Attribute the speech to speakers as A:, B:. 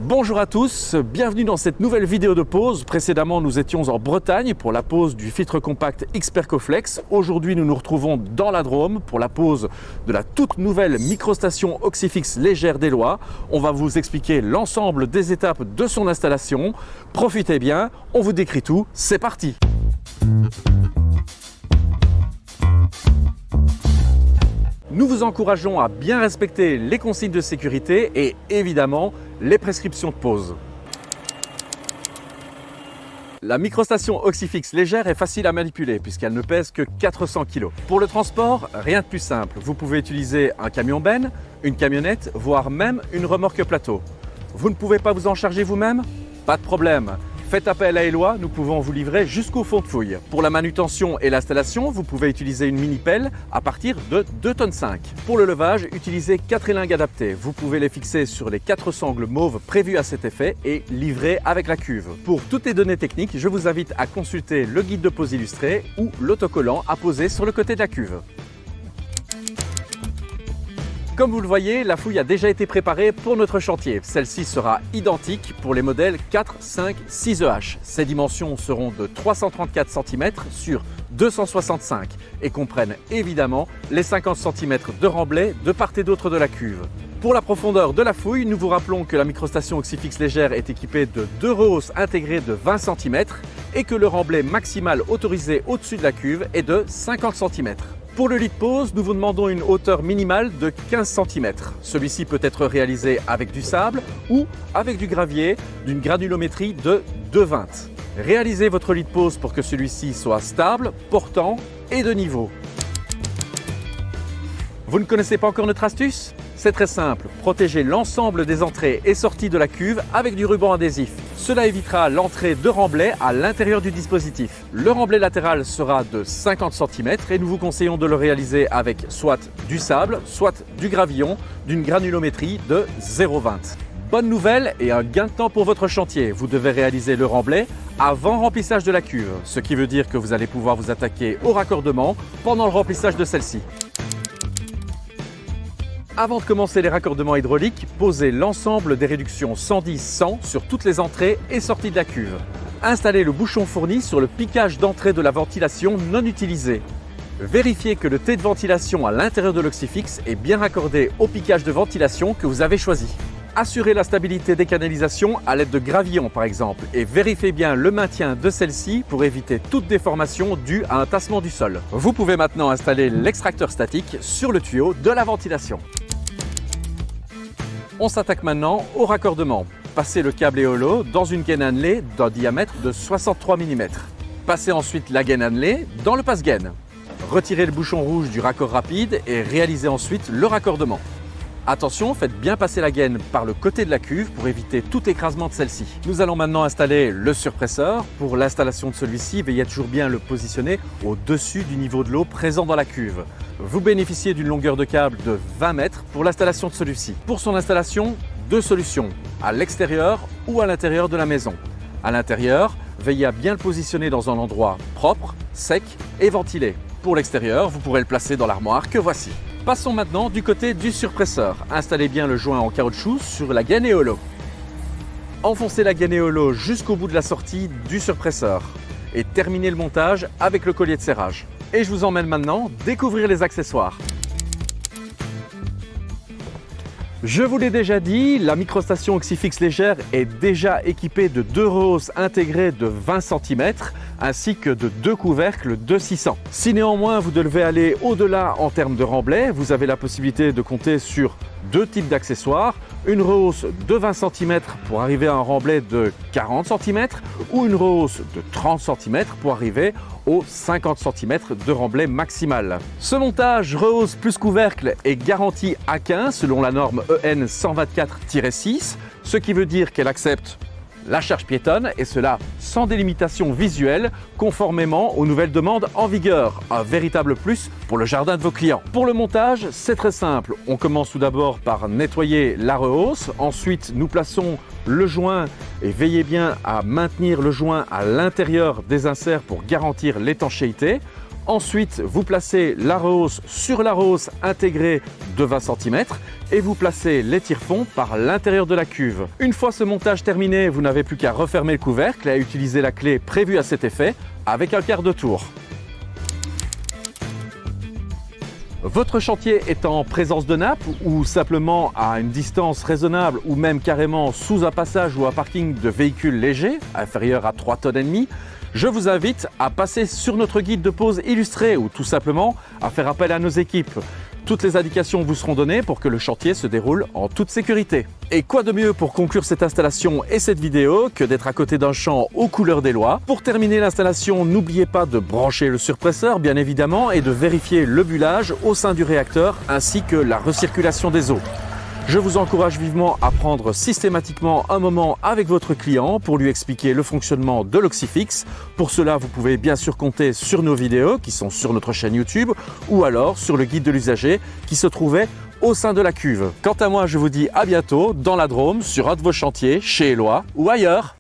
A: Bonjour à tous, bienvenue dans cette nouvelle vidéo de pose. Précédemment, nous étions en Bretagne pour la pose du filtre compact X-Percoflex. Aujourd'hui, nous nous retrouvons dans la Drôme pour la pose de la toute nouvelle microstation Oxyfix légère d'Eloi. On va vous expliquer l'ensemble des étapes de son installation. Profitez bien, on vous décrit tout, c'est parti! Nous vous encourageons à bien respecter les consignes de sécurité et évidemment les prescriptions de pose. La microstation Oxyfix légère est facile à manipuler puisqu'elle ne pèse que 400 kg. Pour le transport, rien de plus simple. Vous pouvez utiliser un camion-benne, une camionnette, voire même une remorque plateau. Vous ne pouvez pas vous en charger vous-même? Pas de problème. Faites appel à Eloi, nous pouvons vous livrer jusqu'au fond de fouille. Pour la manutention et l'installation, vous pouvez utiliser une mini-pelle à partir de 2,5 tonnes. Pour le levage, utilisez 4 élingues adaptées. Vous pouvez les fixer sur les 4 sangles mauves prévues à cet effet et livrer avec la cuve. Pour toutes les données techniques, je vous invite à consulter le guide de pose illustré ou l'autocollant à poser sur le côté de la cuve. Comme vous le voyez, la fouille a déjà été préparée pour notre chantier. Celle-ci sera identique pour les modèles 4, 5, 6EH. Ses dimensions seront de 334 cm sur 265 et comprennent évidemment les 50 cm de remblai de part et d'autre de la cuve. Pour la profondeur de la fouille, nous vous rappelons que la microstation Oxyfix légère est équipée de 2 rehausses intégrées de 20 cm et que le remblai maximal autorisé au-dessus de la cuve est de 50 cm. Pour le lit de pose, nous vous demandons une hauteur minimale de 15 cm. Celui-ci peut être réalisé avec du sable ou avec du gravier d'une granulométrie de 2,20. Réalisez votre lit de pose pour que celui-ci soit stable, portant et de niveau. Vous ne connaissez pas encore notre astuce? C'est très simple, protégez l'ensemble des entrées et sorties de la cuve avec du ruban adhésif. Cela évitera l'entrée de remblai à l'intérieur du dispositif. Le remblai latéral sera de 50 cm et nous vous conseillons de le réaliser avec soit du sable, soit du gravillon d'une granulométrie de 0,20. Bonne nouvelle et un gain de temps pour votre chantier. Vous devez réaliser le remblai avant remplissage de la cuve, ce qui veut dire que vous allez pouvoir vous attaquer au raccordement pendant le remplissage de celle-ci. Avant de commencer les raccordements hydrauliques, posez l'ensemble des réductions 110-100 sur toutes les entrées et sorties de la cuve. Installez le bouchon fourni sur le piquage d'entrée de la ventilation non utilisée. Vérifiez que le T de ventilation à l'intérieur de l'Oxyfix est bien raccordé au piquage de ventilation que vous avez choisi. Assurez la stabilité des canalisations à l'aide de gravillons par exemple et vérifiez bien le maintien de celle-ci pour éviter toute déformation due à un tassement du sol. Vous pouvez maintenant installer l'extracteur statique sur le tuyau de la ventilation. On s'attaque maintenant au raccordement. Passez le câble éolo dans une gaine annelée d'un diamètre de 63 mm. Passez ensuite la gaine annelée dans le passe-gaine. Retirez le bouchon rouge du raccord rapide et réalisez ensuite le raccordement. Attention, faites bien passer la gaine par le côté de la cuve pour éviter tout écrasement de celle-ci. Nous allons maintenant installer le surpresseur. Pour l'installation de celui-ci, veillez toujours bien à le positionner au-dessus du niveau de l'eau présent dans la cuve. Vous bénéficiez d'une longueur de câble de 20 mètres pour l'installation de celui-ci. Pour son installation, deux solutions, à l'extérieur ou à l'intérieur de la maison. À l'intérieur, veillez à bien le positionner dans un endroit propre, sec et ventilé. Pour l'extérieur, vous pourrez le placer dans l'armoire que voici. Passons maintenant du côté du surpresseur. Installez bien le joint en caoutchouc sur la gaine éolo. Enfoncez la gaine éolo jusqu'au bout de la sortie du surpresseur et terminez le montage avec le collier de serrage. Et je vous emmène maintenant découvrir les accessoires. Je vous l'ai déjà dit, la microstation Oxyfix légère est déjà équipée de 2 rehausses intégrées de 20 cm ainsi que de 2 couvercles de 600. Si néanmoins vous devez aller au-delà en termes de remblai, vous avez la possibilité de compter sur 2 types d'accessoires, une rehausse de 20 cm pour arriver à un remblai de 40 cm ou une rehausse de 30 cm pour arriver aux 50 cm de remblai maximal. Ce montage rehausse plus couvercle est garanti A15 selon la norme EN 124-6, ce qui veut dire qu'elle accepte la charge piétonne et cela sans délimitation visuelle conformément aux nouvelles demandes en vigueur. Un véritable plus pour le jardin de vos clients. Pour le montage, c'est très simple. On commence tout d'abord par nettoyer la rehausse. Ensuite, nous plaçons le joint et veillez bien à maintenir le joint à l'intérieur des inserts pour garantir l'étanchéité. Ensuite, vous placez la rehausse sur la rehausse intégrée de 20 cm et vous placez les tire-fonds par l'intérieur de la cuve. Une fois ce montage terminé, vous n'avez plus qu'à refermer le couvercle et à utiliser la clé prévue à cet effet avec un quart de tour. Votre chantier est en présence de nappe ou simplement à une distance raisonnable ou même carrément sous un passage ou un parking de véhicules légers, inférieur à 3,5 tonnes, je vous invite à passer sur notre guide de pose illustré ou tout simplement à faire appel à nos équipes. Toutes les indications vous seront données pour que le chantier se déroule en toute sécurité. Et quoi de mieux pour conclure cette installation et cette vidéo que d'être à côté d'un champ aux couleurs des lois. Pour terminer l'installation, n'oubliez pas de brancher le surpresseur bien évidemment et de vérifier le bullage au sein du réacteur ainsi que la recirculation des eaux. Je vous encourage vivement à prendre systématiquement un moment avec votre client pour lui expliquer le fonctionnement de l'Oxyfix. Pour cela, vous pouvez bien sûr compter sur nos vidéos qui sont sur notre chaîne YouTube ou alors sur le guide de l'usager qui se trouvait au sein de la cuve. Quant à moi, je vous dis à bientôt dans la Drôme, sur un de vos chantiers, chez Eloy ou ailleurs.